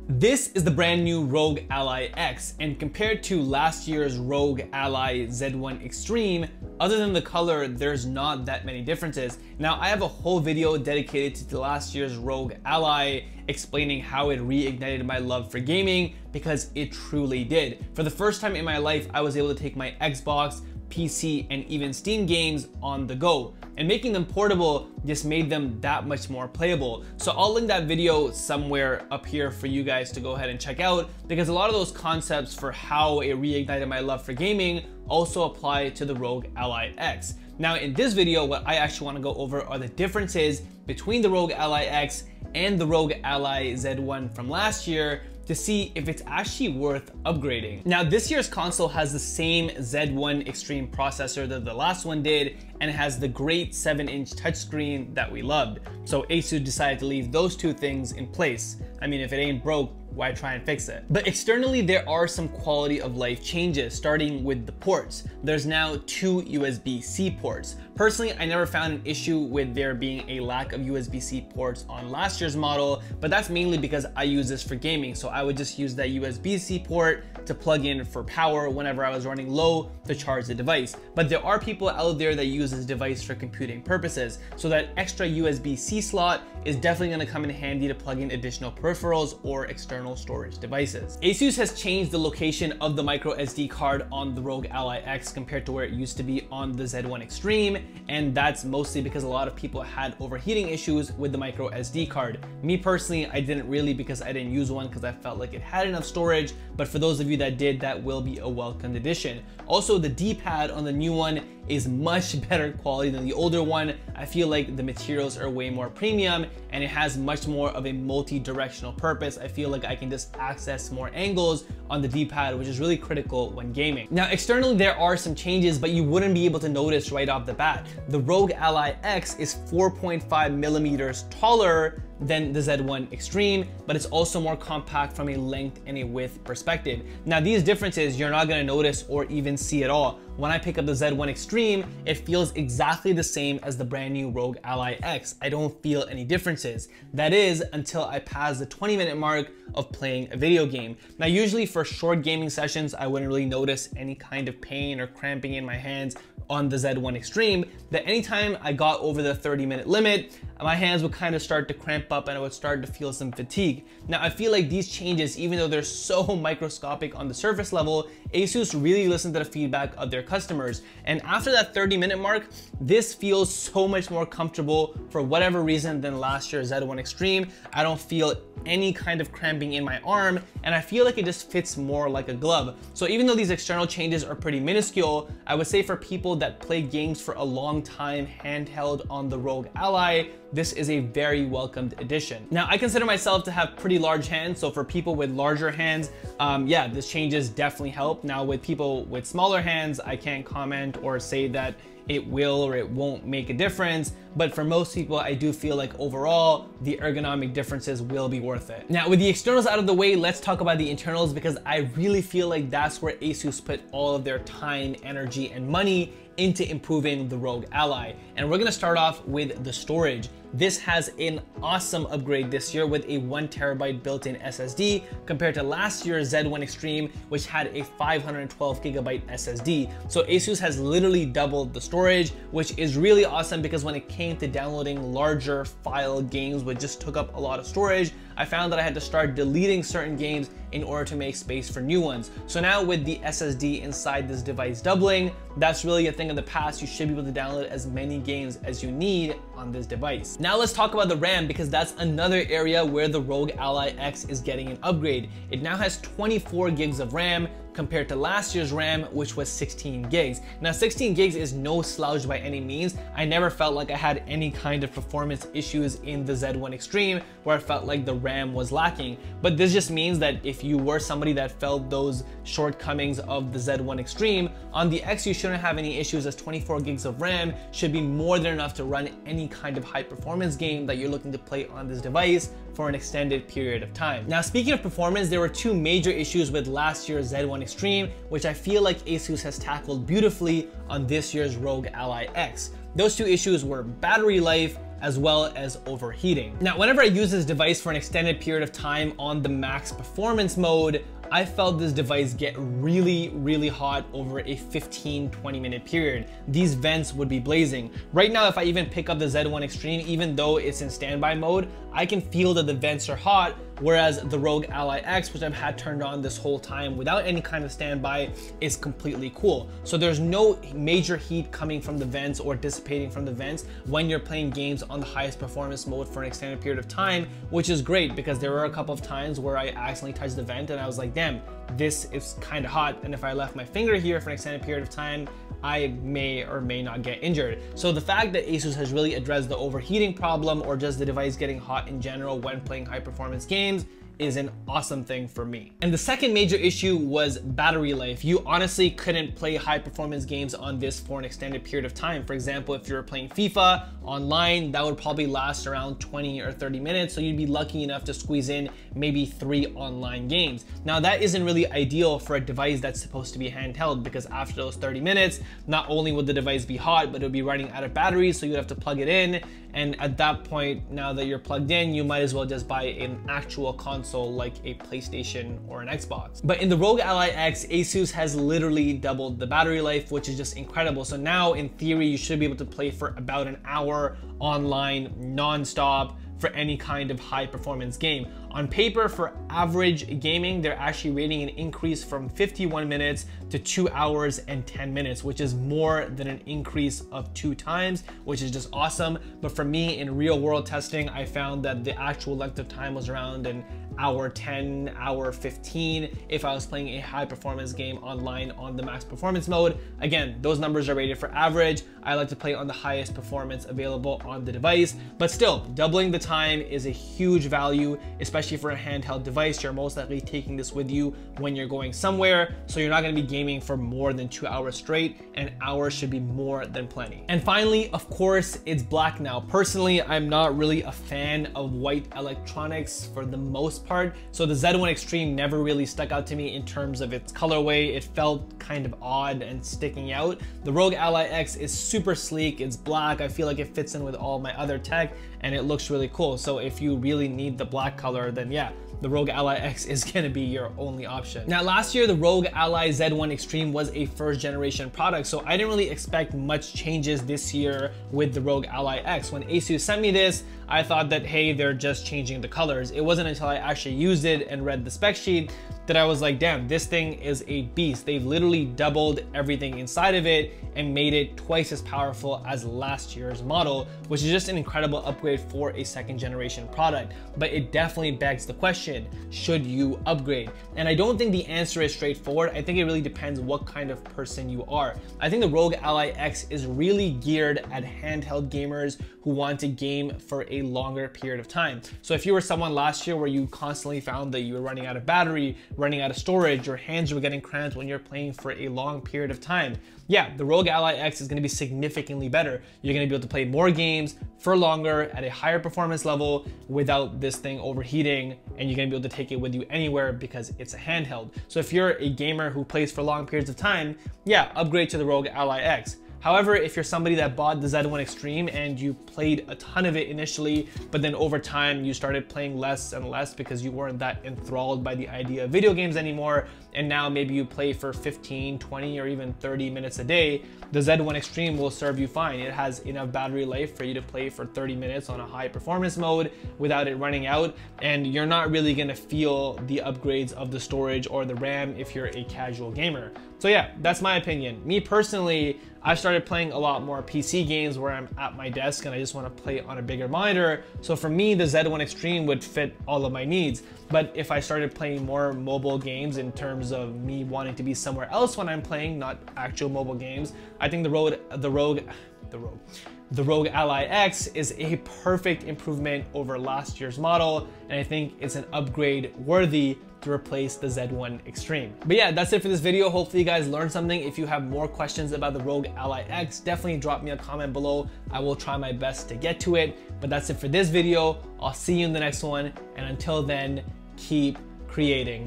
This is the brand new ROG Ally X, and compared to last year's ROG Ally Z1 Extreme, other than the color, there's not that many differences. Now, I have a whole video dedicated to last year's ROG Ally, explaining how it reignited my love for gaming, because it truly did. For the first time in my life, I was able to take my Xbox, PC, and even Steam games on the go. And making them portable just made them that much more playable. So I'll link that video somewhere up here for you guys to go ahead and check out, because a lot of those concepts for how it reignited my love for gaming also apply to the ROG Ally X. Now in this video, what I actually want to go over are the differences between the ROG Ally X and the ROG Ally Z1 from last year, to see if it's actually worth upgrading. Now, this year's console has the same Z1 Extreme processor that the last one did, and it has the great 7-inch touchscreen that we loved. So Asus decided to leave those two things in place. I mean, if it ain't broke, why try and fix it? But externally, there are some quality of life changes, starting with the ports. There's now 2 USB-C ports. Personally, I never found an issue with there being a lack of USB-C ports on last year's model, but that's mainly because I use this for gaming. So I would just use that USB-C port to plug in for power whenever I was running low to charge the device. But there are people out there that use this device for computing purposes. So that extra USB-C slot is definitely gonna come in handy to plug in additional peripherals or external storage devices. Asus has changed the location of the micro SD card on the ROG Ally X compared to where it used to be on the Z1 Extreme, and that's mostly because a lot of people had overheating issues with the micro SD card. Me personally, I didn't really, because I didn't use one because I felt like it had enough storage, but for those of you that did, that will be a welcomed addition. Also, the D-pad on the new one is much better quality than the older one. I feel like the materials are way more premium, and it has much more of a multi-directional purpose. I feel like I can just access more angles on the D-pad, which is really critical when gaming. Now, externally, there are some changes, but you wouldn't be able to notice right off the bat. The ROG Ally X is 4.5 millimeters taller than the Z1 Extreme, but it's also more compact from a length and a width perspective. Now, these differences you're not gonna notice or even see at all. When I pick up the Z1 Extreme, it feels exactly the same as the brand new ROG Ally X. I don't feel any differences. That is until I pass the 20-minute mark of playing a video game. Now, usually for short gaming sessions, I wouldn't really notice any kind of pain or cramping in my hands on the Z1 Extreme, that anytime I got over the 30-minute limit, my hands would kind of start to cramp up and I would start to feel some fatigue. Now, I feel like these changes, even though they're so microscopic on the surface level, Asus really listened to the feedback of their customers. And after that 30-minute mark, this feels so much more comfortable for whatever reason than last year's Z1 Extreme. I don't feel any kind of cramping in my arm, and I feel like it just fits more like a glove. So even though these external changes are pretty minuscule, I would say for people that play games for a long time handheld on the ROG Ally, this is a very welcomed addition. Now, I consider myself to have pretty large hands, so for people with larger hands, yeah, this changes definitely help. Now, with people with smaller hands, I can't comment or say that it will or it won't make a difference, but for most people, I do feel like overall, the ergonomic differences will be worth it. Now, with the externals out of the way, let's talk about the internals, because I really feel like that's where Asus put all of their time, energy, and money into improving the ROG Ally. And we're gonna start off with the storage. This has an awesome upgrade this year with a 1 terabyte built-in SSD compared to last year's Z1 Extreme, which had a 512 gigabyte SSD. So Asus has literally doubled the storage, which is really awesome, because when it came to downloading larger file games which just took up a lot of storage, I found that I had to start deleting certain games in order to make space for new ones. So now with the SSD inside this device doubling, that's really a thing of the past. You should be able to download as many games as you need on this device. Now let's talk about the RAM, because that's another area where the ROG Ally X is getting an upgrade. It now has 24 gigs of RAM compared to last year's RAM, which was 16 gigs. Now, 16 gigs is no slouch by any means. I never felt like I had any kind of performance issues in the Z1 Extreme where I felt like the RAM was lacking. But this just means that if you were somebody that felt those shortcomings of the Z1 Extreme, on the X you shouldn't have any issues, as 24 gigs of RAM should be more than enough to run any kind of high performance game that you're looking to play on this device for an extended period of time. Now, speaking of performance, there were two major issues with last year's Z1 Extreme, which I feel like Asus has tackled beautifully on this year's ROG Ally X. Those two issues were battery life as well as overheating. Now, whenever I use this device for an extended period of time on the max performance mode, I felt this device get really hot over a 15-20 minute period. These vents would be blazing. Right now, if I even pick up the Z1 Extreme, even though it's in standby mode, I can feel that the vents are hot, whereas the ROG Ally X, which I've had turned on this whole time without any kind of standby, is completely cool. So there's no major heat coming from the vents or dissipating from the vents when you're playing games on the highest performance mode for an extended period of time, which is great because there were a couple of times where I accidentally touched the vent and I was like, damn, this is kind of hot. And if I left my finger here for an extended period of time, I may or may not get injured. So the fact that Asus has really addressed the overheating problem or just the device getting hot in general when playing high performance games is an awesome thing for me. And the second major issue was battery life. You honestly couldn't play high performance games on this for an extended period of time. For example, if you were playing FIFA online, that would probably last around 20 or 30 minutes. So you'd be lucky enough to squeeze in maybe 3 online games. Now that isn't really ideal for a device that's supposed to be handheld, because after those 30 minutes, not only would the device be hot, but it would be running out of battery. So you'd have to plug it in. And at that point, now that you're plugged in, you might as well just buy an actual console like a PlayStation or an Xbox. But in the ROG Ally X, Asus has literally doubled the battery life, which is just incredible. So now in theory, you should be able to play for about an hour online, non-stop, for any kind of high performance game. On paper, for average gaming, they're actually rating an increase from 51 minutes to 2 hours and 10 minutes, which is more than an increase of 2 times, which is just awesome. But for me, in real world testing, I found that the actual length of time was around an hour 10, hour 15 if I was playing a high performance game online on the max performance mode. Again, those numbers are rated for average. I like to play on the highest performance available on the device, but still, doubling the time is a huge value, especially for a handheld device. You're most likely taking this with you when you're going somewhere, so you're not going to be gaming for more than 2 hours straight, and hours should be more than plenty. And finally, of course, it's black now. Personally, I'm not really a fan of white electronics for the most part, so the Z1 Extreme never really stuck out to me in terms of its colorway. It felt kind of odd and sticking out. The ROG Ally X is super sleek, it's black. I feel like it fits in with all my other tech and it looks really cool. So if you really need the black color, then yeah, the ROG Ally X is gonna be your only option. Now, last year, the ROG Ally Z1 Extreme was a first generation product, so I didn't really expect much changes this year with the ROG Ally X. When Asus sent me this, I thought that, hey, they're just changing the colors. It wasn't until I actually used it and read the spec sheet that I was like, damn, this thing is a beast. They've literally doubled everything inside of it and made it twice as powerful as last year's model, which is just an incredible upgrade for a second generation product. But it definitely begs the question, should you upgrade? And I don't think the answer is straightforward. I think it really depends what kind of person you are. I think the ROG Ally X is really geared at handheld gamers who want to game for a longer period of time. So if you were someone last year where you constantly found that you were running out of battery, running out of storage, your hands were getting cramped when you're playing for a long period of time, yeah, the ROG Ally X is going to be significantly better. You're going to be able to play more games for longer at a higher performance level without this thing overheating, and you're going to be able to take it with you anywhere because it's a handheld. So if you're a gamer who plays for long periods of time, yeah, upgrade to the ROG Ally X. However, if you're somebody that bought the Z1 Extreme and you played a ton of it initially, but then over time you started playing less and less because you weren't that enthralled by the idea of video games anymore, and now maybe you play for 15, 20, or even 30 minutes a day, the Z1 Extreme will serve you fine. It has enough battery life for you to play for 30 minutes on a high performance mode without it running out, and you're not really gonna feel the upgrades of the storage or the RAM if you're a casual gamer. So yeah, that's my opinion. Me personally, I started playing a lot more PC games where I'm at my desk and I just want to play on a bigger monitor. So for me, the Z1 Extreme would fit all of my needs. But if I started playing more mobile games in terms of me wanting to be somewhere else when I'm playing, not actual mobile games, I think the ROG Ally X is a perfect improvement over last year's model, and I think it's an upgrade worthy to replace the Z1 Extreme. But yeah, that's it for this video. Hopefully you guys learned something. If you have more questions about the ROG Ally X, definitely drop me a comment below. I will try my best to get to it. But that's it for this video. I'll see you in the next one, and until then, keep creating.